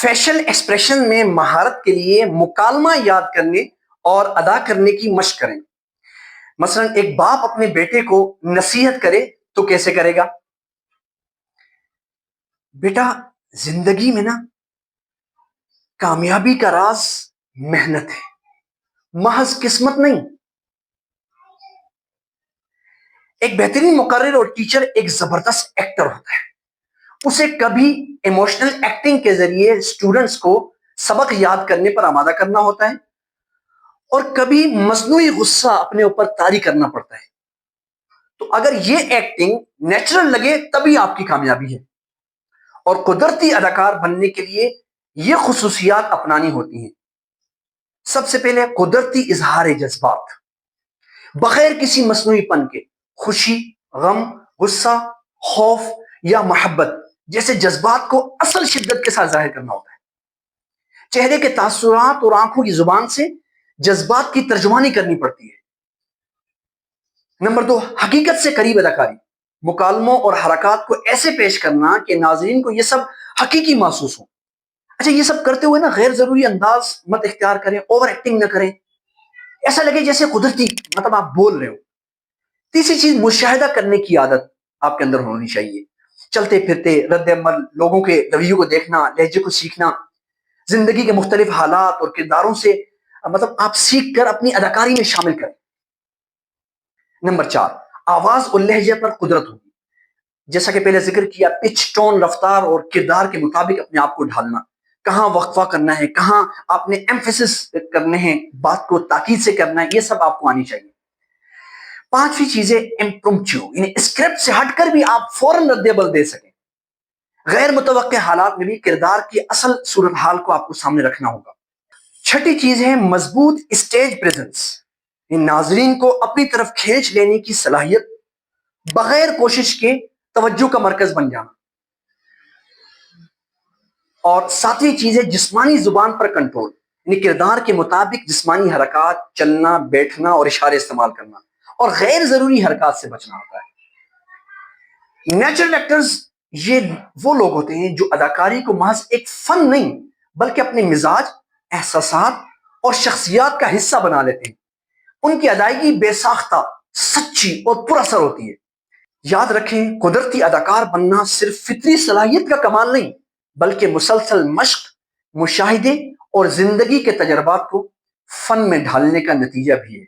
Facial expression میں مہارت کے لیے مکالمہ یاد کرنے اور ادا کرنے کی مشق کریں۔ مثلا ایک باپ اپنے بیٹے کو نصیحت کرے تو کیسے کرے گا؟ بیٹا، زندگی میں نا کامیابی کا راز محنت ہے، محض قسمت نہیں۔ ایک بہترین مقرر اور ٹیچر ایک زبردست ایکٹر ہوتا ہے، اسے کبھی ایموشنل ایکٹنگ کے ذریعے سٹوڈنٹس کو سبق یاد کرنے پر آمادہ کرنا ہوتا ہے، اور کبھی مصنوعی غصہ اپنے اوپر طاری کرنا پڑتا ہے۔ تو اگر یہ ایکٹنگ نیچرل لگے تبھی آپ کی کامیابی ہے، اور قدرتی اداکار بننے کے لیے یہ خصوصیات اپنانی ہوتی ہیں۔ سب سے پہلے قدرتی اظہار جذبات، بغیر کسی مصنوعی پن کے۔ خوشی، غم، غصہ، خوف یا محبت جیسے جذبات کو اصل شدت کے ساتھ ظاہر کرنا ہوتا ہے۔ چہرے کے تاثرات اور آنکھوں کی زبان سے جذبات کی ترجمانی کرنی پڑتی ہے۔ نمبر 2، حقیقت سے قریب اداکاری، مکالموں اور حرکات کو ایسے پیش کرنا کہ ناظرین کو یہ سب حقیقی محسوس ہو۔ اچھا، یہ سب کرتے ہوئے نا غیر ضروری انداز مت اختیار کریں، اوور ایکٹنگ نہ کریں، ایسا لگے جیسے قدرتی مطلب آپ بول رہے ہو۔ تیسری چیز، مشاہدہ کرنے کی عادت آپ کے اندر ہونی چاہیے۔ چلتے پھرتے رد عمل، لوگوں کے رویوں کو دیکھنا، لہجے کو سیکھنا، زندگی کے مختلف حالات اور کرداروں سے مطلب آپ سیکھ کر اپنی اداکاری میں شامل کریں۔ نمبر 4، آواز اور لہجے پر قدرت ہوگی۔ جیسا کہ پہلے ذکر کیا، پچ، ٹون، رفتار اور کردار کے مطابق اپنے آپ کو ڈھالنا، کہاں وقفہ کرنا ہے، کہاں آپ نے ایمفیسس کرنے ہیں، بات کو تاکید سے کرنا ہے، یہ سب آپ کو آنی چاہیے۔ 5ویں چیزیں امپرومپچو، یعنی اسکرپٹ سے ہٹ کر بھی آپ فوراً رد عمل دے سکیں۔ غیر متوقع حالات میں بھی کردار کی اصل صورتحال کو آپ کو سامنے رکھنا ہوگا۔ 6ٹھی چیز ہے مضبوط اسٹیج پریزنس، ناظرین کو اپنی طرف کھینچ لینے کی صلاحیت، بغیر کوشش کے توجہ کا مرکز بن جانا۔ اور 7ویں چیز ہے جسمانی زبان پر کنٹرول، یعنی کردار کے مطابق جسمانی حرکات، چلنا، بیٹھنا اور اشارے استعمال کرنا، اور غیر ضروری حرکات سے بچنا ہوتا ہے۔ نیچرل ایکٹرز یہ وہ لوگ ہوتے ہیں جو اداکاری کو محض ایک فن نہیں بلکہ اپنے مزاج، احساسات اور شخصیات کا حصہ بنا لیتے ہیں۔ ان کی ادائیگی بے ساختہ، سچی اور پر اثر ہوتی ہے۔ یاد رکھیں، قدرتی اداکار بننا صرف فطری صلاحیت کا کمال نہیں بلکہ مسلسل مشق، مشاہدے اور زندگی کے تجربات کو فن میں ڈھالنے کا نتیجہ بھی ہے۔